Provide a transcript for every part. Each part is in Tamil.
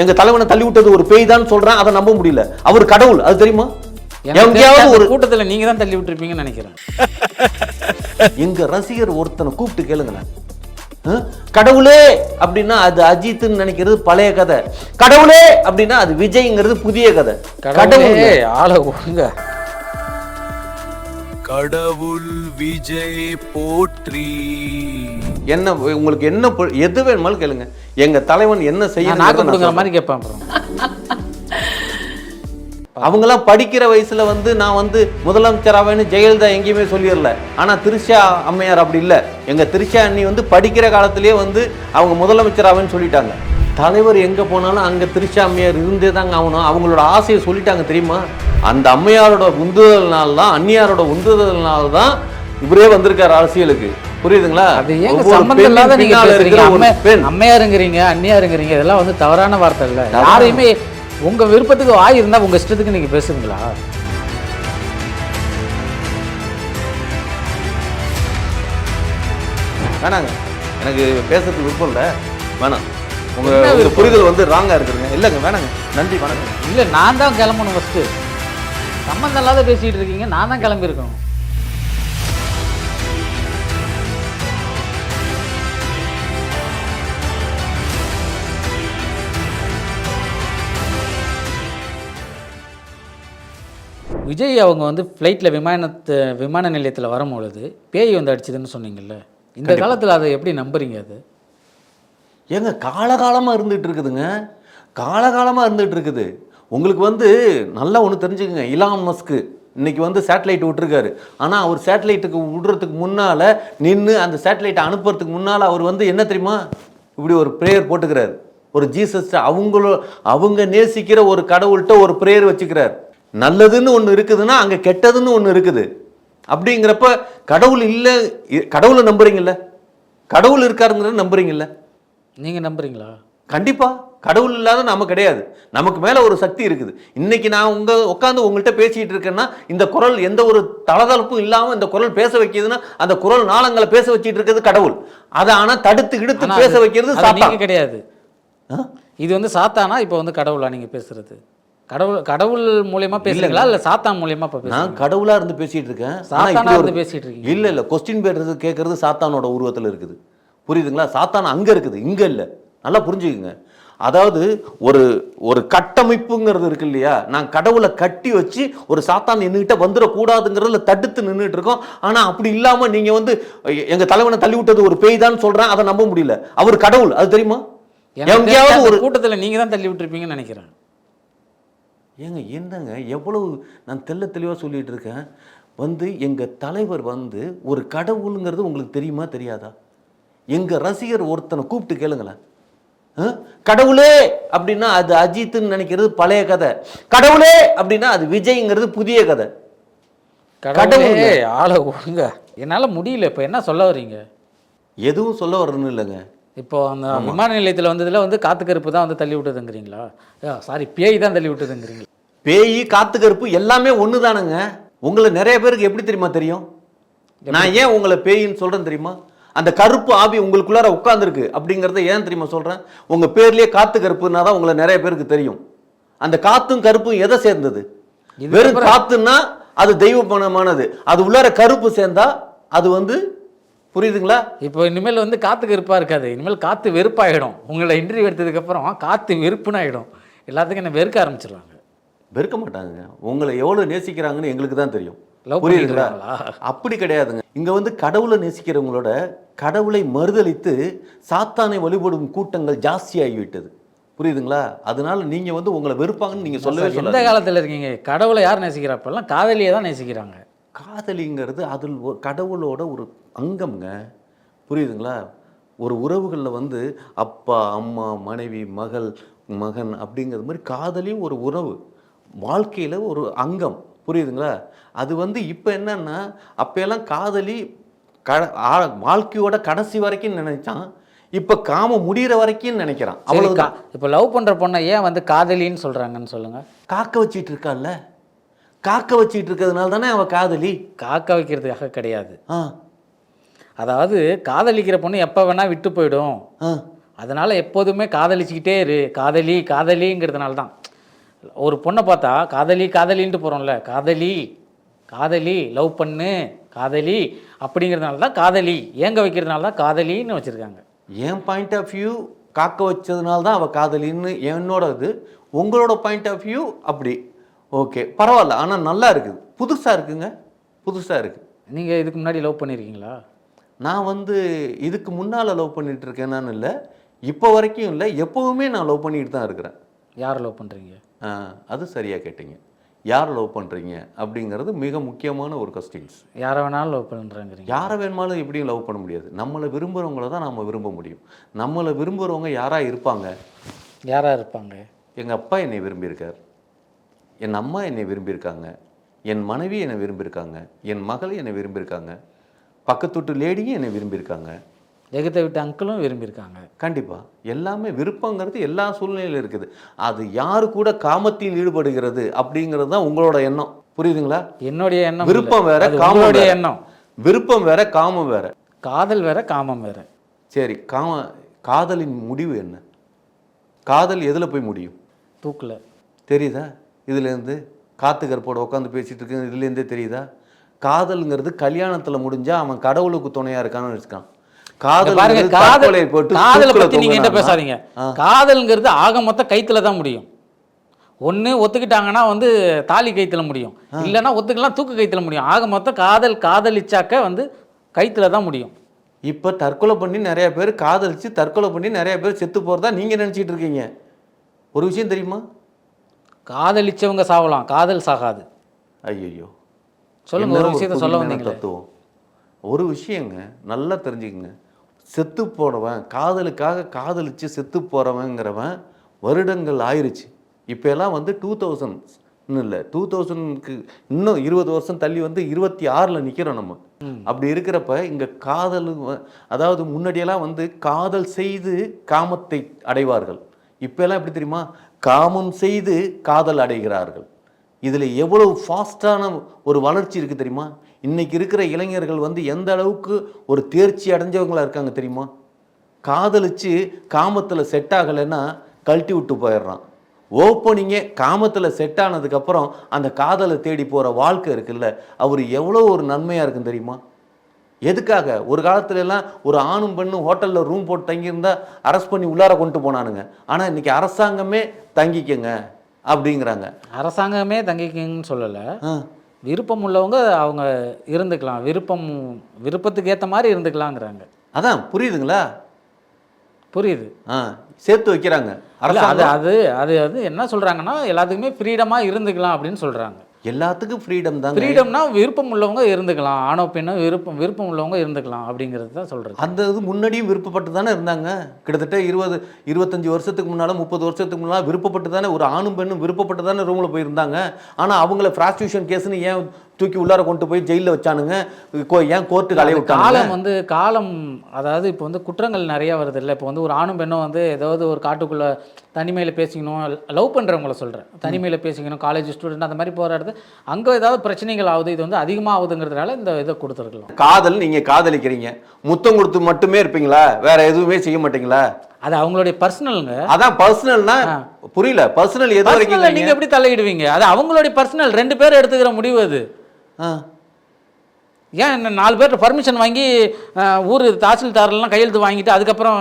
எங்க தலைவனை தள்ளி விட்டது ஒரு பேய் தான் சொல்றேன், அதை நம்ப முடியல. அவர் கடவுள், அது தெரியுமா? எங்கேயாவது ஒரு கூட்டத்தில் நீங்க தான் தள்ளி விட்டுருப்பீங்கன்னு நினைக்கிறேன். எங்க ரசிகர் ஒருத்தனை கூப்பிட்டு கேளுங்களேன், கடவுளே அப்படின்னா அது அஜித்னு நினைக்கிறது பழைய கதை, கடவுளே அப்படின்னா அது விஜய்ங்கிறது புதிய கதை. கடவுளே ஆள ஒழுங்க. கடவுள் விஜய் போற்றி. என்ன உங்களுக்கு என்ன எது வேணுமாலும் கேளுங்க, எங்க தலைவன் என்ன செய்ய மாதிரி கேட்பேன். அப்புறம் அவங்கெல்லாம் படிக்கிற வயசுல வந்து நான் வந்து முதலமைச்சராவேன்னு ஜெயலலிதா எங்கேயுமே சொல்லிடல. ஆனா திரிஷா அம்மையார் அப்படி இல்லை. எங்க திரிஷா அண்ணி வந்து படிக்கிற காலத்திலேயே வந்து அவங்க முதலமைச்சராவேன்னு சொல்லிட்டாங்க. தலைவர் எங்க போனாலும் அங்க திரிஷா அம்மையார் இருந்தே தாங்க ஆகணும். அவங்களோட ஆசையை சொல்லிட்டாங்க தெரியுமா? அந்த அம்மையாரோட உந்துதல்னால தான், அந்நியாரோட உந்துதல்னால தான் இவரே வந்திருக்காரு அரசியலுக்கு. புரியுதுங்களா? அது ஏங்க சம்பந்தம் இல்லாத நீங்க பேசுறீங்க? அம்மையாருங்கிறீங்க, அந்நியாருங்கிறீங்க, இதெல்லாம் வந்து தவறான வார்த்தை இல்லை. யாரையுமே உங்க விருப்பத்துக்கு வாய் இருந்தா உங்க இஷ்டத்துக்கு நீங்க பேசுவீங்களா? வேணாங்க, எனக்கு பேசுறதுக்கு விருப்பம் இல்லை. வேணாம், உங்க புரிதல் வந்து ராங்கா இருக்குதுங்க. இல்லைங்க, வேணாங்க, நன்றி, வணக்கம். இல்லை, நான் தான் கிளம்பணும். ஃபஸ்ட்டு சம்மந்தம் இல்லாத பேசிகிட்டு இருக்கீங்க, நான் தான் கிளம்பி இருக்கணும். விஜய் அவங்க வந்து ஃப்ளைட்டில் விமான நிலையத்தில் வரும்பொழுது பேய் வந்து அடிச்சதுன்னு சொன்னீங்கல்ல, இந்த காலத்தில் அதை எப்படி நம்புறீங்க? அது ஏங்க காலகாலமாக இருந்துகிட்டு இருக்குதுங்க, காலகாலமாக இருந்துகிட்டு இருக்குது. உங்களுக்கு வந்து நல்லா ஒன்று தெரிஞ்சுக்கோங்க, இலான் மஸ்க்கு இன்னைக்கு வந்து சேட்டலைட் விட்டுருக்காரு. ஆனால் அவர் சேட்டலைட்டுக்கு விடுறதுக்கு முன்னால் நின்று அந்த சேட்டலைட்டை அனுப்புறதுக்கு முன்னால் அவர் வந்து என்ன தெரியுமா, இப்படி ஒரு ப்ரேயர் போட்டுக்கிறார். ஒரு ஜீசஸ் அவங்க நேசிக்கிற ஒரு கடவுள்கிட்ட ஒரு ப்ரேயர் வச்சுக்கிறார். நல்லதுன்னு ஒன்று இருக்குதுன்னா அங்கே கெட்டதுன்னு ஒன்று இருக்குது. அப்படிங்கிறப்ப கடவுள் இல்லை, கடவுளை நம்புறீங்கல்ல, கடவுள் இருக்காருங்கிறத நம்புறீங்கல்ல? நீங்கள் நம்புறீங்களா? கண்டிப்பாக. கடவுள் இல்லாத நாம கிடையாது, நமக்கு மேலே ஒரு சக்தி இருக்குது. இன்னைக்கு நான் உட்காந்து உங்கள்கிட்ட பேசிகிட்டு இருக்கேன்னா இந்த குரல் எந்த ஒரு தளதளப்பும் இல்லாமல் இந்த குரல் பேச வைக்கிதுன்னா அந்த குரல் நாளங்களை பேச வச்சுட்டு இருக்கிறது கடவுள். அதை ஆனால் தடுத்து இழுத்து பேச வைக்கிறது சாத்தான் கிடையாது. இது வந்து சாத்தானா? இப்போ வந்து கடவுளா நீங்கள் பேசுறது? கடவுள் மூலியமா பேசுறீங்களா இல்ல சாத்தான் மூலியமா பேசுறீங்களா? நான் கடவுளா இருந்து பேசிட்டு இருக்கேன். சாத்தானா இருந்து பேசிட்டு இருக்கீங்க? இல்ல கொஸ்டின் கேட்கறது சாத்தானோட உருவத்தில் இருக்குது. புரியுதுங்களா? சாத்தான் அங்க இருக்குது, இங்க இல்ல. நல்லா புரிஞ்சுக்குங்க. அதாவது ஒரு கட்டமைப்புங்கிறது இருக்கு இல்லையா, நான் கடவுளை கட்டி வச்சு ஒரு சாத்தான் என்கிட்ட வந்துடக்கூடாதுங்கிறதுல தடுத்து நின்றுட்டு இருக்கோம். ஆனா அப்படி இல்லாம நீங்க வந்து எங்க தலைவனை தள்ளி விட்டது ஒரு பேய் தான் சொல்றேன், அதை நம்ப முடியல. அவர் கடவுள், அது தெரியுமா? எங்கேயாவது ஒரு கூட்டத்தில் நீங்க தான் தள்ளி விட்டுருப்பீங்கன்னு நினைக்கிறேன். ஏங்க என்னங்க எவ்வளவு நான் தெளிவாக சொல்லிட்டு இருக்கேன். வந்து எங்கள் தலைவர் வந்து ஒரு கடவுளுங்கிறது உங்களுக்கு தெரியுமா தெரியாதா? எங்கள் ரசிகர் ஒருத்தனை கூப்பிட்டு கேளுங்களேன், கடவுளே அப்படின்னா அது அஜித்னு நினைக்கிறது பழைய கதை, கடவுளே அப்படின்னா அது விஜய்ங்கிறது புதிய கதை. கடவுளே ஆள ஒழுங்க. என்னால் முடியல. இப்போ என்ன சொல்ல வர்றீங்க? எதுவும் சொல்ல வரணும் இல்லைங்க. இப்போ அந்த விமான நிலையத்தில் வந்ததில் வந்து காத்து கருப்பு தான் வந்து தள்ளி விட்டுதுங்கிறீங்களா? சாரி, பேய் தான் தள்ளி விட்டுதுங்கிறீங்களா? பேய் காத்து கருப்பு எல்லாமே ஒன்று தானுங்க. உங்களை நிறைய பேருக்கு எப்படி தெரியுமா தெரியும்? நான் ஏன் உங்களை பேயின்னு சொல்கிறேன் தெரியுமா? அந்த கருப்பு ஆவி உங்களுக்குள்ளார உட்காந்துருக்கு அப்படிங்கிறத ஏன் தெரியுமா சொல்கிறேன்? உங்கள் பேர்லேயே காத்து கருப்புன்னா தான் உங்களை நிறைய பேருக்கு தெரியும். அந்த காத்தும் கருப்பும் எதை சேர்ந்தது? வெறும் காத்துன்னா அது தெய்வமானது, அது உள்ளார கருப்பு சேர்ந்தா அது வந்து, புரியுதுங்களா? இப்போ இனிமேல் வந்து காத்து கருப்பாக இருக்காது, இனிமேல் காத்து வெறுப்பாயிடும். உங்களை இன்டர்வியூ எடுத்ததுக்கப்புறம் காத்து வெறுப்புன்னு ஆகிடும். எல்லாத்துக்கும் என்ன வெறுக்க ஆரம்பிச்சிருவாங்க. வெறுக்க மாட்டாங்க. உங்களை எவ்வளோ நேசிக்கிறாங்கன்னு எங்களுக்கு தான் தெரியும். புரியுதுங்களா? அப்படி கிடையாதுங்க. இங்கே வந்து கடவுளை நேசிக்கிறவங்களோட கடவுளை மறுதளித்து சாத்தானை வழிபடும் கூட்டங்கள் ஜாஸ்தியாகிவிட்டது. புரியுதுங்களா? அதனால நீங்கள் வந்து உங்களை வெறுப்பாங்கன்னு நீங்கள் சொல்லவே சொல்ல. எந்த காலத்தில் இருக்கீங்க? கடவுளை யார் நேசிக்கிறப்பெல்லாம் காதலியை தான் நேசிக்கிறாங்க. காதலிங்கிறது அதில் கடவுளோட ஒரு அங்கம்ங்க. புரியுதுங்களா? ஒரு உறவுகளில் வந்து அப்பா அம்மா மனைவி மகள் மகன் அப்படிங்கிறது மாதிரி காதலியும் ஒரு உறவு, வாழ்க்கையில் ஒரு அங்கம். புரியுதுங்களா? அது வந்து இப்போ என்னன்னா, அப்போல்லாம் காதலி வாழ்க்கையோட கடைசி வரைக்கும் நினைச்சான், இப்போ காம முடிகிற வரைக்கும் நினைக்கிறான். அவ்வளோதான். இப்போ லவ் பண்ணுற பொண்ணை ஏன் வந்து காதலின்னு சொல்கிறாங்கன்னு சொல்லுங்கள். காக்க வச்சிட்டு இருக்கான்ல, காக்க வச்சிட்டு இருக்கிறதுனால தானே அவன் காதலி. காக்க வைக்கிறதுக்காக கிடையாது. அதாவது காதலிக்கிற பொண்ணு எப்போ வேணால் விட்டு போயிடும், அதனால் எப்போதுமே காதலிச்சுக்கிட்டே இரு, காதலி காதலிங்கிறதுனால தான். ஒரு பொண்ணை பார்த்தா காதலி காதலின்ட்டு போகிறோம்ல, காதலி காதலி லவ் பண்ணு காதலி அப்படிங்கிறதுனால தான் காதலி, ஏங்க வைக்கிறதுனால தான் காதலின்னு வச்சுருக்காங்க. என் பாயிண்ட் ஆஃப் வியூ காக்க வச்சதுனால தான் அவள் காதலின்னு என்னோட இது. உங்களோட பாயிண்ட் ஆஃப் வியூ அப்படி. ஓகே, பரவாயில்ல. ஆனால் நல்லா இருக்குது, புதுசாக இருக்குங்க, புதுசாக இருக்குது. நீங்கள் இதுக்கு முன்னாடி லவ் பண்ணியிருக்கீங்களா? நான் வந்து இதுக்கு முன்னால் லவ் பண்ணிகிட்டு இருக்கேனான்னு இல்லை, இப்போ வரைக்கும் இல்லை, எப்போவுமே நான் லவ் பண்ணிட்டு தான் இருக்கிறேன். யார் லவ் பண்ணுறீங்க? அது சரியாக கேட்டீங்க. யார் லவ் பண்ணுறீங்க அப்படிங்கிறது மிக முக்கியமான ஒரு கொஸ்டின்ஸ். யாரை வேணாலும் லவ் பண்ணுறேங்கிறீங்க. யாரை வேணுமாலும் எப்படியும் லவ் பண்ண முடியாது. நம்மளை விரும்புகிறவங்கள தான் நம்ம விரும்ப முடியும். நம்மளை விரும்புகிறவங்க யாராக இருப்பாங்க? யாராக இருப்பாங்க? எங்கள் அப்பா என்னை விரும்பியிருக்கார், என் அம்மா என்னை விரும்பியிருக்காங்க, என் மனைவி என்னை விரும்பியிருக்காங்க, என் மகள் என்னை விரும்பியிருக்காங்க, பக்கத்து வீட்டு லேடியும் என்னை விரும்பியிருக்காங்க, எகத்தை விட்டு அங்கிளும் விரும்பியிருக்காங்க. கண்டிப்பாக எல்லாமே விருப்பங்கிறது எல்லா சூழ்நிலையிலும் இருக்குது. அது யாரு கூட காமத்தில் ஈடுபடுகிறது அப்படிங்கிறது தான் உங்களோட எண்ணம். புரியுதுங்களா? என்னுடைய எண்ணம் விருப்பம் வேற, காமம் வேற. எண்ணம் விருப்பம் வேற, காமம் வேற. காதல் வேற, காமம் வேற. சரி, காதலின் முடிவு என்ன? காதல் எதில் போய் முடியும்? தூக்கில். தெரியுதா? இதுலேருந்து காத்து கருப்போட உட்காந்து பேசிட்டு இருக்கு, இதுலேருந்தே தெரியுதா? காதல்ங்கிறது கல்யாணத்தில் முடிஞ்சா அவன் கடவுளுக்கு துணையா இருக்கான்னு வச்சுக்கான். காதலை பத்தி நீங்க என்ன பேசாதீங்க. காதல்ங்கிறது ஆக மொத்த கைத்துல தான் முடியும். ஒண்ணு ஒத்துக்கிட்டாங்கன்னா வந்து தாலி கைத்துல முடியும், இல்லைன்னா ஒத்துக்கலாம் தூக்கு கைத்துல முடியும். ஆக மொத்த காதலிச்சாக்க வந்து கைத்துல தான் முடியும். இப்போ தற்கொலை பண்ணி நிறைய பேர், காதலிச்சு தற்கொலை பண்ணி நிறைய பேர் செத்து போறதா நீங்க நினைச்சிட்டு இருக்கீங்க. ஒரு விஷயம் தெரியுமா? காதலிச்சவங்க சாவலாம், காதல் சாகாது. ஐயோ, சொல்லுங்க, ஒரு விஷயத்த சொல்ல வந்தீங்க. தத்துவம் ஒரு விஷயங்க, நல்லா தெரிஞ்சுக்கங்க. செத்து போனவன், காதலுக்காக காதலிச்சு செத்து போறவங்கிறவன் வருடங்கள் ஆயிடுச்சு. இப்போ எல்லாம் வந்து 2000 இல்லை, 2000க்கு இன்னும் 20 வருஷம் தள்ளி வந்து 26ல் நிற்கிறோம் நம்ம. அப்படி இருக்கிறப்ப இங்கே காதல், அதாவது முன்னாடியெல்லாம் வந்து காதல் செய்து காமத்தை அடைவார்கள். இப்போல்லாம் எப்படி தெரியுமா? காமம் செய்து காதல் அடைகிறார்கள். இதில் எவ்வளவு ஃபாஸ்டான ஒரு வளர்ச்சி இருக்குது தெரியுமா? இன்னைக்கு இருக்கிற இளைஞர்கள் வந்து எந்த அளவுக்கு ஒரு தேர்ச்சி அடைஞ்சவங்களா இருக்காங்க தெரியுமா? காதலிச்சு காமத்தில் செட் ஆகலைன்னா கழட்டி விட்டு போயிடுறான். ஓப்பனிங்கே காமத்தில் செட் ஆனதுக்கப்புறம் அந்த காதலை தேடி போகிற வாழ்க்கை இருக்குல்ல, அவர் எவ்வளோ ஒரு நன்மையாக இருக்குன்னு தெரியுமா? எதுக்காக? ஒரு காலத்துல எல்லாம் ஒரு ஆணும் பெண்ணும் ஹோட்டலில் ரூம் போட்டு தங்கியிருந்தா அரெஸ்ட் பண்ணி உள்ளார கொண்டு போனானுங்க. ஆனால் இன்னைக்கு அரசாங்கமே தங்கிக்கங்க அப்படிங்கிறாங்க. அரசாங்கமே தங்கிக்கங்கன்னு சொல்லலை, விருப்பம் உள்ளவங்க அவங்க இருந்துக்கலாம், விருப்பத்துக்கு ஏற்ற மாதிரி இருந்துக்கலாங்கிறாங்க. அதான் புரியுதுங்களா? புரியுது. சேர்த்து வைக்கிறாங்க. அது அது அது அது என்ன சொல்றாங்கன்னா எல்லாத்துக்குமே ஃப்ரீடமா இருந்துக்கலாம் அப்படின்னு சொல்றாங்க. எல்லாத்துக்கும் ஃப்ரீடம் தான். ஃப்ரீடம்னா விருப்பம் உள்ளவங்க இருந்துக்கலாம், ஆணோ பெண்ணோ விருப்பம் உள்ளவங்க இருந்துக்கலாம் அப்படிங்கிறது தான் சொல்றது. அந்த இது முன்னாடியும் விருப்பப்பட்டு தானே இருந்தாங்க. கிட்டத்தட்ட 25 வருஷத்துக்கு முன்னால், 30 வருஷத்துக்கு முன்னால் விருப்பப்பட்டு தானே ஒரு ஆணும் பெண்ணும் விருப்பப்பட்டு தானே ரூமில் போயிருந்தாங்க. ஆனால் அவங்கள ப்ராஸ்டியூஷன் கேஸ்ன்னு ஏன் தூக்கி உள்ளார கொண்டு போய் ஜெயிலில் வச்சானுங்க? ஏன் கோர்ட்டுக்கு அலைய விட்டாங்க? காலம் அதாவது இப்போ வந்து குற்றங்கள் நிறைய வருது இல்லை. இப்போ வந்து ஒரு ஆணும் பெண்ணும் வந்து ஏதாவது ஒரு காட்டுக்குள்ளே தனிமையில் பேசிக்கணும், லவ் பண்ணுறவங்கள சொல்கிறேன், தனிமையில் பேசிக்கணும், காலேஜ் ஸ்டூடெண்ட் அந்த மாதிரி போகிற இடத்து அங்கே ஏதாவது பிரச்சனைகள் ஆகுது, இது வந்து அதிகமாக ஆகுதுங்கிறதுனால இந்த இதை கொடுத்துருக்கலாம். காதல், நீங்கள் காதலிக்கிறீங்க, முத்தம் கொடுத்து மட்டுமே இருப்பீங்களா? வேற எதுவுமே செய்ய மாட்டீங்களா? அது அவங்களுடைய பர்சனலுங்க. அதான் பர்சனல்னா புரியல. பர்சனல் எது வரைக்கும் நீங்க எப்படி தலையிடுவீங்க? அது அவங்களுடைய பர்சனல், 2 பேர் எடுத்துக்கிற முடிவு அது. ஏன் 4 பேர் பர்மிஷன் வாங்கி ஊர் தாசில்தாரெல்லாம் கையெழுத்து வாங்கிட்டு அதுக்கப்புறம்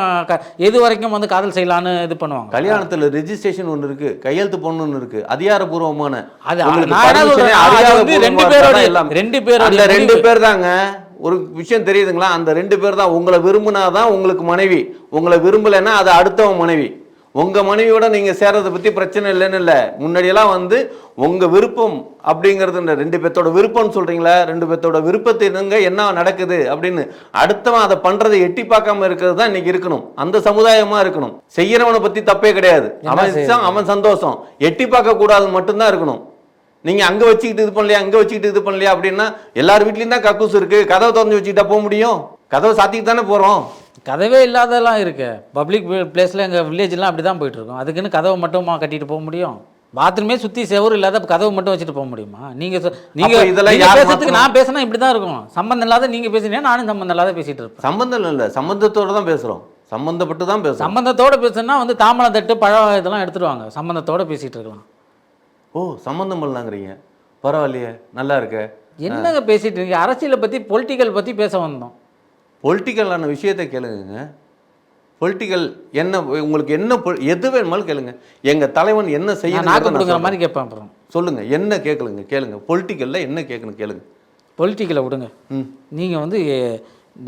எது வரைக்கும் வந்து காதல் செய்யலான்னு இது பண்ணுவாங்க? கல்யாணத்தில் ரெஜிஸ்ட்ரேஷன் ஒன்று இருக்கு, கையெழுத்து போடணும்னு இருக்கு, அதிகாரப்பூர்வமான. அது 2 பேர் தாங்க. ஒரு விஷயம் தெரியுதுங்களா? அந்த 2 பேர் தான். உங்களை விரும்பினாதான் உங்களுக்கு மனைவி, உங்களை விரும்பலைன்னா அது அடுத்தவன் மனைவி. உங்க மனைவியோட நீங்க சேர்றதை பத்தி பிரச்சனை இல்லைன்னு இல்லை. முன்னாடியெல்லாம் வந்து உங்க விருப்பம் அப்படிங்கிறது, இந்த 2 பேர்த்தோட விருப்பம்னு சொல்றீங்களா, 2 பேர்த்தோட விருப்பத்தை என்ன நடக்குது அப்படின்னு அடுத்தவன் அதை பண்றதை எட்டி பார்க்காம இருக்கிறது தான் இன்னைக்கு இருக்கணும். அந்த சமுதாயமா இருக்கணும். செய்யறவனை பத்தி தப்பே கிடையாது, அவன் சந்தோஷம். எட்டி பார்க்க கூடாதுன்னு மட்டும்தான் இருக்கணும். நீங்க அங்க வச்சுக்கிட்டு இது பண்ணலையா, அங்க வச்சுக்கிட்டு இது பண்ணலையா அப்படின்னா எல்லார் வீட்லயும் தான் கக்கூஸ் இருக்கு. கதவை திறந்து வச்சுக்கிட்டா போக முடியும்? கதவை சாத்திட்டு தானே போறோம். கதவே இல்லாதெல்லாம் இருக்கு. பப்ளிக் பிளேஸ்ல எங்கள் வில்லேஜ்லாம் அப்படி தான் போயிட்டு இருக்கோம். அதுக்குன்னு கதவை மட்டுமா கட்டிட்டு போக முடியும்? பாத்ரூமே சுற்றி செவரு இல்லாத கதவை மட்டும் வச்சுட்டு போக முடியுமா? நீங்கள் இதெல்லாம் பேசுறதுக்கு நான் பேசினா இப்படி தான் இருக்கும். சம்பந்தம் இல்லாத நீங்கள் பேசுனீங்கன்னா நானும் சம்பந்தம் இல்லாத பேசிட்டு இருப்பேன். சம்பந்தம் இல்லை, சம்பந்தத்தோடு தான் பேசுகிறோம். சம்மந்தப்பட்டு தான் பேசணும். சம்பந்தத்தோட பேசுனா வந்து தாம்பழம் தட்டு பழம் இதெல்லாம் எடுத்துருவாங்க. சம்பந்தத்தோட பேசிட்டு இருக்கலாம். ஓ, சம்மந்தம் பண்ணலாங்கிறீங்க. பரவாயில்லையே, நல்லா இருக்க. என்னங்க பேசிட்டு இருக்கீங்க? அரசியலை பற்றி பொலிட்டிக்கல் பற்றி பேச வந்தோம். பொலிட்டிக்கலான விஷயத்தை கேளுங்க. பொலிட்டிக்கல் என்ன உங்களுக்கு என்ன எது வேணுமாலும் கேளுங்க. எங்கள் தலைவன் என்ன நாக்கு செய்யணும் கொடுக்குற மாதிரி கேட்பேன். அப்புறம் சொல்லுங்கள், என்ன கேட்கலுங்க கேளுங்க. பொலிட்டிக்கலில் என்ன கேட்கணும் கேளுங்க. பொலிட்டிக்கலை விடுங்க. நீங்கள் வந்து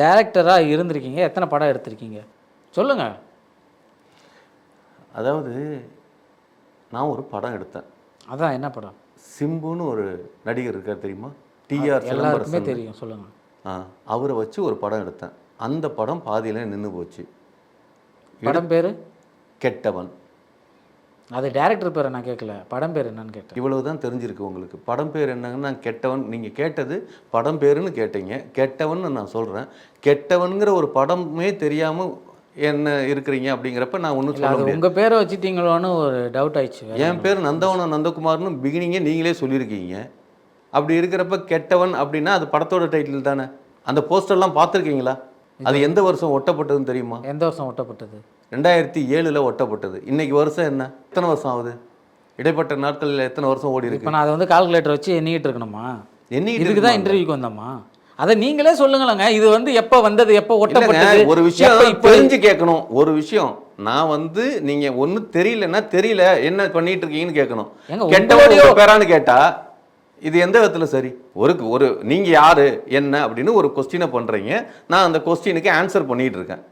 டைரக்டராக இருந்திருக்கீங்க, எத்தனை படம் எடுத்திருக்கீங்க சொல்லுங்கள். அதாவது நான் ஒரு படம் எடுத்தேன். அதான் என்ன படம்? சிம்புன்னு ஒரு நடிகர் இருக்கார் தெரியுமா? டிஆர் எல்லாருக்குமே சிலம்பரசன். தெரியும், சொல்லுங்கள். அவரை வச்சு ஒரு படம் எடுத்தேன். அந்த படம் பாதியில் நின்று போச்சு. படம் பேர் கெட்டவன். அது டைரக்டர் பேரை நான் கேட்கல, படம் பேர் என்னன்னு கேட்டேன். இவ்வளவு தான் தெரிஞ்சிருக்கு உங்களுக்கு. படம் பேர் என்னங்கன்னா கெட்டவன். நீங்கள் கேட்டது படம் பேருன்னு கேட்டீங்க. கெட்டவன் நான் சொல்கிறேன். கெட்டவனுங்கிற ஒரு படமே தெரியாமல் என்ன இருக்கிறீங்க அப்படிங்கிறப்ப நான் ஒன்றும் சொல்ல முடியாது. உங்கள் பேரை வச்சுட்டீங்களோன்னு ஒரு டவுட் ஆயிடுச்சு. என் பேர் நந்தவனம் நந்தகுமார்னு பிகினிங்கே நீங்களே சொல்லியிருக்கீங்க. அப்படி இருக்கிறப்ப கெட்டவன் அப்படின்னா அது படத்தோட டைட்டில் தானே. அந்த போஸ்டர்லாம் பார்த்துருக்கீங்களா? அது எந்த வருஷம் ஒட்டப்பட்டதுன்னு தெரியுமா? எந்த வருஷம் ஒட்டப்பட்டது? 2007 ஒட்டப்பட்டது. இன்னைக்கு வருஷம் என்ன, எத்தனை வருஷம் ஆகுது? இடைப்பட்ட நாட்களில் எத்தனை வருஷம் ஓடி இருக்கு? இப்போ நான் அதை வந்து கால்குலேட்டர் வச்சு எண்ணிக்கிட்டு இருக்கணுமா? இதுக்கு தான் என்ன இன்டர்வியூக்கு வந்தோமா? அதை நீங்களே சொல்லுங்களேங்க. இது வந்து எப்போ வந்தது, எப்போ ஒட்டப்பட்டது? ஒரு விஷயம் தெரிஞ்சு கேட்கணும். ஒரு விஷயம் நான் வந்து நீங்க ஒண்ணு தெரியலன்னா தெரியல என்ன பண்ணிட்டு இருக்கீங்கன்னு கேட்கணும். கெட்டவனுடைய பேரான்னு கேட்டா இது எந்த விதத்துல சரி? ஒரு நீங்க யாரு என்ன அப்படின்னு ஒரு கொஸ்டினை பண்றீங்க. நான் அந்த கொஸ்டினுக்கு ஆன்சர் பண்ணிட்டு இருக்கேன்.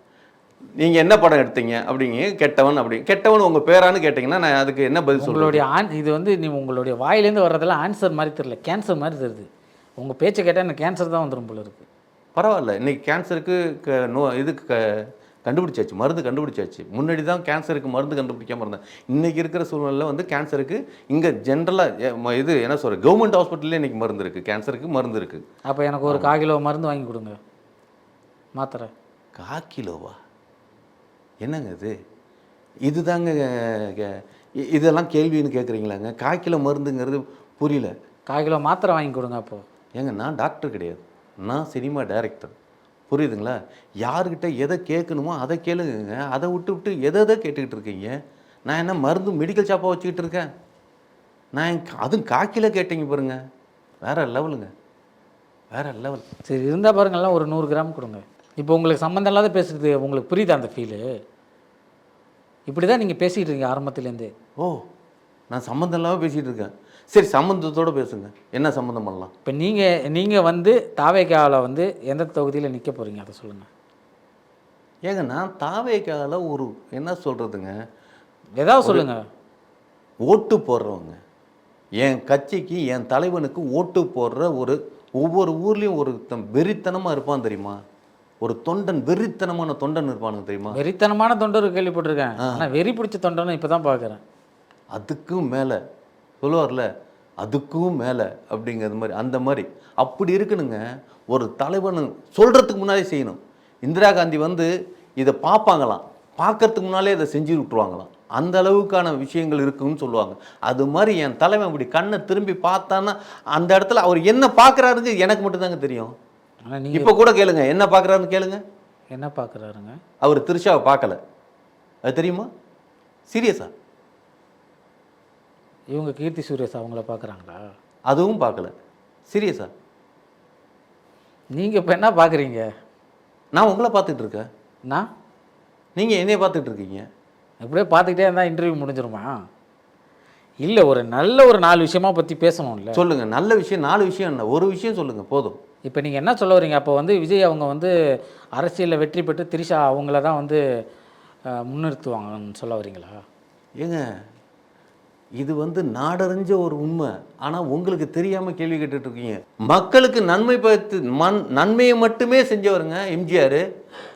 நீங்க என்ன படம் எடுத்தீங்க அப்படிங்க கெட்டவன் அப்படி. கெட்டவன் உங்க பேரான்னு கேட்டீங்கன்னா நான் அதுக்கு என்ன பதில் சொல்றேன்? உங்களுடைய இது வந்து நீ உங்களுடைய வாயிலேருந்து வர்றதெல்லாம் ஆன்சர் மாதிரி தெரியல, கேன்சர் மாதிரி தெரியுது. உங்கள் பேச்சை கேட்டால் எனக்கு கேன்சர் தான் வந்துடும் போல இருக்குது. பரவாயில்ல, இன்னைக்கு கேன்சருக்கு கண்டுபிடிச்சாச்சு, மருந்து கண்டுபிடிச்சாச்சு. முன்னாடி தான் கேன்சருக்கு மருந்து கண்டுபிடிக்காம இருந்தேன். இன்றைக்கி இருக்கிற சூழ்நிலை வந்து கேன்சருக்கு இங்கே ஜென்ரலாக இது என்ன சொல்கிற கவர்மெண்ட் ஹாஸ்பிட்டல்லே இன்றைக்கி மருந்து இருக்குது, கேன்சருக்கு மருந்து இருக்குது. அப்போ எனக்கு ஒரு 1/4 கிலோ மருந்து வாங்கி கொடுங்க, மாத்திரை. 1/4 கிலோவா? என்னங்க இது? இதுதாங்க இதெல்லாம் கேள்வின்னு கேட்குறீங்களாங்க? 1/4 கிலோ மருந்துங்கிறது புரியல. 1/4 கிலோ மாத்திரை வாங்கி கொடுங்க. அப்போது ஏங்க நான் டாக்டர் கிடையாது, நான் சினிமா டைரக்டர், புரியுதுங்களா? யாருக்கிட்ட எதை கேட்கணுமோ அதை கேளுங்க. அதை விட்டு எதை கேட்டுக்கிட்டு இருக்கீங்க? நான் என்ன மருந்து மெடிக்கல் ஷாப்பாக வச்சுக்கிட்டு இருக்கேன்? நான் அதுவும் 1/4 கிலோ கேட்டீங்க பாருங்க, வேற லெவலுங்க, வேற லெவல். சரி இருந்தால் பாருங்கள்லாம் ஒரு 100 கிராம் கொடுங்க. இப்போ உங்களுக்கு சம்மந்தம் இல்லாத பேசுகிறது உங்களுக்கு புரியுதா அந்த ஃபீலு? இப்படி தான் நீங்கள் பேசிகிட்டு இருக்கீங்க ஆரம்பத்துலேருந்தே. ஓ, நான் சம்மந்தம் இல்லாமல் பேசிகிட்டு இருக்கேன். சரி, சம்மந்தத்தோடு பேசுங்க. என்ன சம்மந்தம் பண்ணலாம்? இப்போ நீங்கள் வந்து தாவேக்காவில் வந்து எந்த தொகுதியில் நிற்க போகிறீங்க அதை சொல்லுங்கள். ஏங்க நான் தாவேக்காவில் ஒரு என்ன சொல்கிறதுங்க, ஏதாவது சொல்லுங்கள். ஓட்டு போடுறவங்க, என் கட்சிக்கு என் தலைவனுக்கு ஓட்டு போடுற ஒவ்வொரு ஊர்லேயும் ஒரு வெறித்தனமாக இருப்பான் தெரியுமா? ஒரு தொண்டன், வெறித்தனமான தொண்டன் இருப்பானுங்க தெரியுமா? வெறித்தனமான தொண்டர் கேள்விப்பட்டிருக்கேன், ஆனால் வெறி பிடிச்ச தொண்டனை இப்போ தான் பார்க்குறேன். அதுக்கும் மேலே சொல்லுவார்ல, அதுக்கும் மேலே அப்படிங்கிறது மாதிரி, அந்த மாதிரி அப்படி இருக்கணுங்க. ஒரு தலைவன் சொல்கிறதுக்கு முன்னாலே செய்யணும். இந்திரா காந்தி வந்து இதை பார்ப்பாங்களாம், பார்க்கறதுக்கு முன்னாலே இதை செஞ்சு விட்டுருவாங்களாம். அந்த அளவுக்கான விஷயங்கள் இருக்குன்னு சொல்லுவாங்க. அது மாதிரி என் தலைவன் இப்படி கண்ணை திரும்பி பார்த்தான்னா அந்த இடத்துல அவர் என்ன பார்க்குறாருங்க எனக்கு மட்டும்தாங்க தெரியும். இப்போ கூட கேளுங்க, என்ன பார்க்குறாருன்னு கேளுங்க. என்ன பார்க்குறாருங்க? அவர் திரிஷாவை பார்க்கல, அது தெரியுமா? சீரியஸா? இவங்க கீர்த்தி சுரேஷ் அவங்கள பார்க்குறாங்களா? அதுவும் பார்க்கல. சீரியஸா? நீங்கள் இப்போ என்ன பார்க்குறீங்க? நான் உங்களை பார்த்துட்டு இருக்கேன். நான் நீங்கள் என்னைய பார்த்துட்டு இருக்கீங்க. இப்படியே பார்த்துக்கிட்டே இருந்தால் இன்டர்வியூ முடிஞ்சிருமா? இல்லை, ஒரு நல்ல ஒரு 4 விஷயமா பற்றி பேசணும்ல. சொல்லுங்கள். நல்ல விஷயம் 4 விஷயம் என்ன, ஒரு விஷயம் சொல்லுங்கள் போதும். இப்போ நீங்கள் என்ன சொல்ல வரீங்க? அப்போ வந்து விஜய் அவங்க வந்து அரசியலில் வெற்றி பெற்று திரிஷா அவங்கள தான் வந்து முன்னிறுத்துவாங்கன்னு சொல்ல வரீங்களா? ஏங்க இது வந்து நாடறிஞ்ச ஒரு உண்மை. ஆனால் உங்களுக்கு தெரியாமல் கேள்வி கேட்டுட்டு இருக்கீங்க. மக்களுக்கு நன்மையை மட்டுமே செஞ்சவருங்க எம்ஜிஆர்.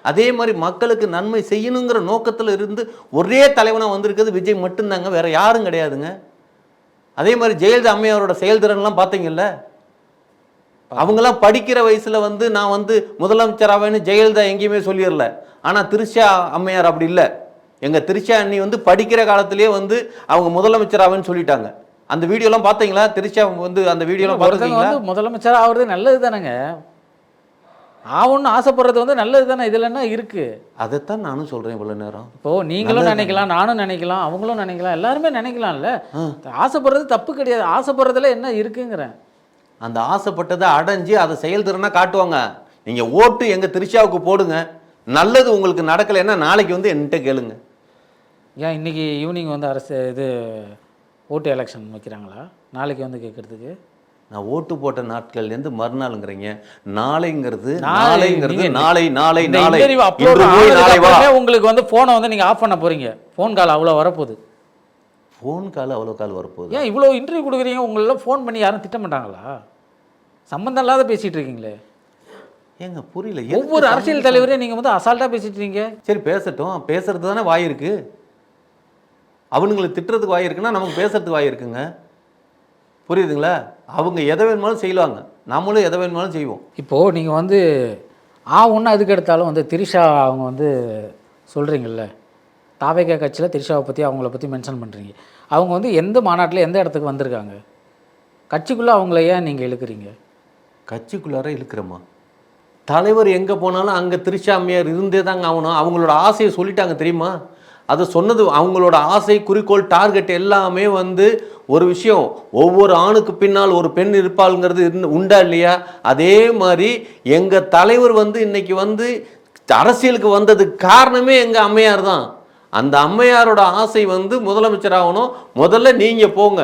அதே மாதிரி மக்களுக்கு நன்மை செய்யணுங்கிற நோக்கத்தில் இருந்து ஒரே தலைவனாக வந்திருக்கிறது விஜய் மட்டும்தாங்க, வேற யாரும் கிடையாதுங்க. அதே மாதிரி ஜெயலலிதா அம்மையாரோட செயல்திறன்லாம் பார்த்தீங்கல்ல. அவங்கெல்லாம் படிக்கிற வயசில் வந்து நான் வந்து முதலமைச்சராவேன்னு ஜெயலலிதா எங்கேயுமே சொல்லிடல. ஆனால் திரிஷா அம்மையார் அப்படி இல்லை. எங்கள் திரிஷா அண்ணி வந்து படிக்கிற காலத்திலேயே வந்து அவங்க முதலமைச்சராவேன்னு சொல்லிட்டாங்க. அந்த வீடியோலாம் பார்த்தீங்களா? திரிஷா வந்து அந்த வீடியோலாம் பார்த்துருக்கீங்களா? முதலமைச்சர் ஆகுறது நல்லது தானேங்க. ஆகணும்னு ஆசைப்படுறது வந்து நல்லது தானே, இதில் என்ன இருக்குது? அதைத்தான் நானும் சொல்கிறேன் இவ்வளோ நேரம். இப்போது நீங்களும் நினைக்கலாம், நானும் நினைக்கலாம், அவங்களும் நினைக்கலாம், எல்லாருமே நினைக்கலாம்ல. ஆசைப்படுறது தப்பு கிடையாது, ஆசைப்படுறதுல என்ன இருக்குங்கிறேன். அந்த ஆசைப்பட்டதை அடைஞ்சு அதை செயல்திறனாக காட்டுவாங்க. நீங்கள் ஓட்டு எங்கள் திரிஷாவுக்கு போடுங்க, நல்லது உங்களுக்கு நடக்கலைன்னா நாளைக்கு வந்து என்கிட்ட கேளுங்க. ஏன் இன்றைக்கி ஈவினிங் வந்து அரசு இது ஓட்டு எலெக்ஷன் வைக்கிறாங்களா நாளைக்கு வந்து கேட்குறதுக்கு? நான் ஓட்டு போட்ட நாட்கள்லேருந்து மறுநாளுங்கிறீங்க. நாளைங்கிறது நீங்க நாளை நாளை இந்த நாளை interview upload இன்று போய் நாளை வா. ஆனதுக்கப்புறமே உங்களுக்கு வந்து ஃபோனை வந்து நீங்கள் ஆஃப் பண்ண போகிறீங்க. ஃபோன் கால் அவ்வளோ வரப்போகுது. ஃபோன் கால் அவ்வளோ கால் வரப்போகுது. ஏன் இவ்வளோ இன்டர்வியூ கொடுக்குறீங்க, உங்களெல்லாம் ஃபோன் பண்ணி யாரும் திட்ட மாட்டாங்களா? சம்மந்தம் இல்லாத பேசிகிட்டு இருக்கீங்களே. ஏங்க புரியல. ஒவ்வொரு அரசியல் தலைவரையும் நீங்கள் வந்து அசால்ட்டாக பேசிட்டு இருக்கீங்க. சரி பேசட்டும், பேசுறது தானே வாய் இருக்கு. அவனுங்களுக்கு திட்டுறதுக்கு வாய் இருக்குன்னா நமக்கு பேசுறதுக்கு வாய் இருக்குங்க. புரியுதுங்களா? அவங்க எதை வேணுமாலும் செய்வாங்க, நம்மளும் எதை வேணுமாலும் செய்வோம். இப்போது நீங்கள் வந்து ஒன்று அதுக்கு எடுத்தாலும் வந்து திரிஷா அவங்க வந்து சொல்கிறீங்கல்ல, தாவேகா கட்சியில் திரிஷாவை பற்றி அவங்கள பற்றி மென்ஷன் பண்ணுறீங்க. அவங்க வந்து எந்த மாநாட்டில் எந்த இடத்துக்கு வந்திருக்காங்க? கட்சிக்குள்ளே அவங்கள ஏன் நீங்கள் இழுக்கிறீங்க? கட்சிக்குள்ளார இழுக்கிறோமா? தலைவர் எங்கே போனாலும் அங்கே திரிஷா அம்மையார் இருந்தே தாங்க ஆகணும். அவங்களோட ஆசையை சொல்லிட்டாங்க தெரியுமா? அதை சொன்னது அவங்களோட ஆசை, குறிக்கோள், டார்கெட் எல்லாமே வந்து ஒரு விஷயம். ஒவ்வொரு ஆணுக்கு பின்னால் ஒரு பெண் இருப்பாளுங்கிறது உண்டா இல்லையா? அதே மாதிரி எங்கள் தலைவர் வந்து இன்னைக்கு வந்து அரசியலுக்கு வந்ததுக்கு காரணமே எங்கள் அம்மையார் தான். அந்த அம்மையாரோட ஆசை வந்து முதலமைச்சர் ஆகணும். முதல்ல நீங்கள் போங்க,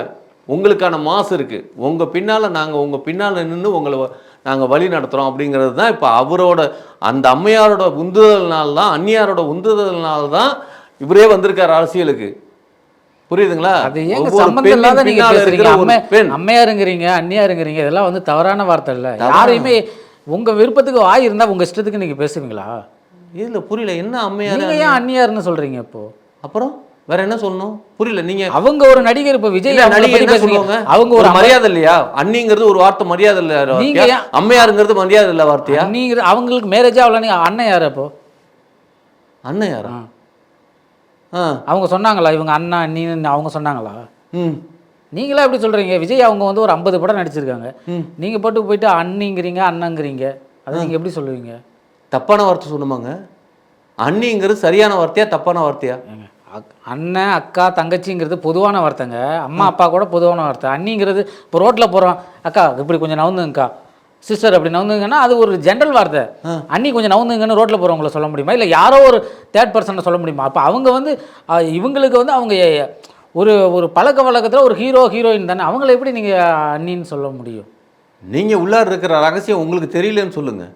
உங்களுக்கான மாசு இருக்குது, உங்கள் பின்னால் நாங்கள் உங்கள் பின்னால் நின்று உங்களை நாங்கள் வழி நடத்துகிறோம் அப்படிங்கிறது தான். இப்போ அவரோட அந்த அம்மையாரோட உந்துதல்னால தான், அந்நியாரோட உந்துதல்னால தான் இவரே வந்திருக்கார் அரசியலுக்கு. புரியுதுங்களா? அது ஏங்க சம்பந்தம் இல்லாத நீங்க பேசுறீங்க? அம்மையாருங்கிறீங்க, அந்நியாருங்கிறீங்க, இதெல்லாம் வந்து தவறான வார்த்தை இல்லை. யாரையுமே உங்க விருப்பத்துக்கு வாய் இருந்தா உங்க இஷ்டத்துக்கு நீங்க பேசுவீங்களா? இல்ல புரியல, என்ன அம்மையார் நீங்க ஏன் அந்நியார்னு சொல்றீங்க? இப்போ அப்புறம் வேற என்ன சொல்லணும்? புரியல. நீங்க அவங்க ஒரு நடிகர், இப்ப விஜய் நடிகர் என்ன சொல்லுவாங்க? அவங்க ஒரு மரியாதை இல்லையா? அண்ணிங்கிறது ஒரு வார்த்தை மரியாதை இல்ல, நீங்க அம்மையாருங்கிறது மரியாதை இல்ல வார்த்தையா? நீங்க அவங்களுக்கு மேரேஜ் ஆகல, நீங்க அண்ணன் யாரு? அப்போ அண்ணன் யாரா? அவங்க சொன்னாங்களா இவங்க அண்ணா அண்ணின்னு அவங்க சொன்னாங்களா? நீங்களா எப்படி சொல்கிறீங்க? விஜய் அவங்க வந்து ஒரு 50 படம் நடிச்சிருக்காங்க, நீங்கள் பாட்டுக்கு போயிட்டு அண்ணிங்கிறீங்க அண்ணங்கிறீங்க, அதை நீங்கள் எப்படி சொல்லுவீங்க? தப்பான வார்த்தை சொல்லுமாங்க? அண்ணிங்கிறது சரியான வார்த்தையா தப்பான வார்த்தையா? அண்ணன் அக்கா தங்கச்சிங்கிறது பொதுவான வார்த்தைங்க. அம்மா அப்பா கூட பொதுவான வார்த்தை. அண்ணிங்கிறது இப்போ ரோட்டில் போகிறோம், அக்கா இப்படி கொஞ்சம் நவுந்துங்கக்கா, சிஸ்டர் அப்படி நவுந்துங்கன்னா அது ஒரு ஜென்ரல் வார்த்தை. அண்ணி கொஞ்சம் நவுந்துங்கன்னு ரோட்டில் போகிறவங்கள சொல்ல முடியுமா? இல்லை யாரோ ஒரு தேர்ட் பர்சனை சொல்ல முடியுமா? அப்போ அவங்க வந்து இவங்களுக்கு வந்து அவங்க ஒரு பழக்க வழக்கத்தில் ஒரு ஹீரோயின் தானே, அவங்கள எப்படி நீங்கள் அண்ணின்னு சொல்ல முடியும்? நீங்கள் உள்ளார இருக்கிற ரகசியம் உங்களுக்கு தெரியலன்னு சொல்லுங்கள்.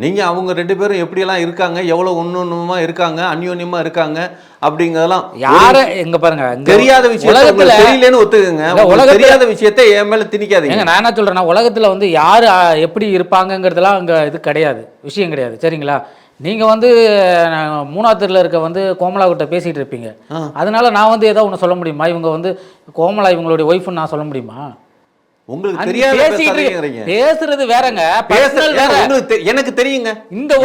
நீங்கள் அவங்க 2 பேரும் எப்படியெல்லாம் இருக்காங்க, எவ்வளோ ஒன்றுமா இருக்காங்க, அந்யோன்யமாக இருக்காங்க அப்படிங்கிறதெல்லாம் யாரை எங்கே பாருங்க, தெரியாத விஷயம் தெரியலன்னு ஒத்துக்குங்க. உலகம் தெரியாத விஷயத்தை என் மேலே திணிக்காதீங்க. நான் என்ன சொல்கிறேன்னா, உலகத்தில் வந்து யார் எப்படி இருப்பாங்கங்கிறதுலாம் அங்கே இது கிடையாது, விஷயம் கிடையாது, சரிங்களா? நீங்கள் வந்து 3ஆவது தெருவில் இருக்க வந்து கோமலா கிட்ட பேசிகிட்டு இருப்பீங்க, அதனால நான் வந்து ஏதோ ஒன்று சொல்ல முடியுமா? இவங்க வந்து கோமலா இவங்களுடைய ஒய்ஃப்னு நான் சொல்ல முடியுமா? உங்களுக்கு தெரியாது, பேசுறது வேறங்க, எனக்கு தெரியுங்க,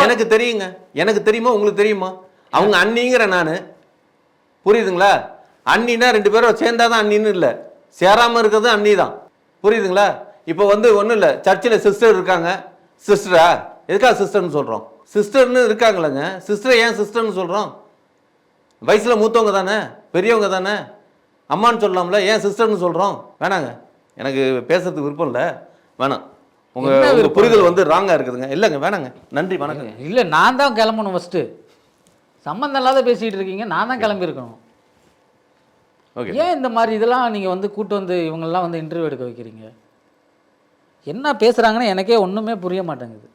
எனக்கு தெரியுங்க, எனக்கு தெரியுமா உங்களுக்கு தெரியுமா? அவங்க அண்ணிங்கிற நான், புரியுதுங்களா? அண்ணினா 2 பேரும் சேர்ந்தாதான் அண்ணின்னு இல்லை, சேராம இருக்கிறது அண்ணி தான், புரியுதுங்களா? இப்போ வந்து ஒன்றும் இல்லை, சர்ச்சில் சிஸ்டர் இருக்காங்க, சிஸ்டரா எதுக்காக சிஸ்டர்னு சொல்கிறோம்? சிஸ்டர்னு இருக்காங்களேங்க, சிஸ்டரை ஏன் சிஸ்டர்னு சொல்கிறோம்? வயசில் மூத்தவங்க தானே, பெரியவங்க தானே, அம்மான்னு சொல்லலாம்ல, ஏன் சிஸ்டர்னு சொல்கிறோம்? வேணாங்க, எனக்கு பேசுறதுக்கு விருப்பம் இல்லை, வேணாம். உங்கள் புரிதல் வந்து ராங்காக இருக்குதுங்க. இல்லைங்க, வேணாங்க, நன்றி, வணக்கம். இல்லை, நான் தான் கிளம்பணும் ஃபஸ்ட்டு. சம்மந்தம் இல்லாத பேசிகிட்டு இருக்கீங்க, நான் தான் கிளம்பியிருக்கணும். ஓகே, ஏன் இந்த மாதிரி இதெல்லாம் நீங்கள் வந்து கூட்டு வந்து இவங்கெல்லாம் வந்து இன்டர்வியூ எடுக்க வைக்கிறீங்க? என்ன பேசுகிறாங்கன்னு எனக்கே ஒன்றுமே புரிய மாட்டேங்குது.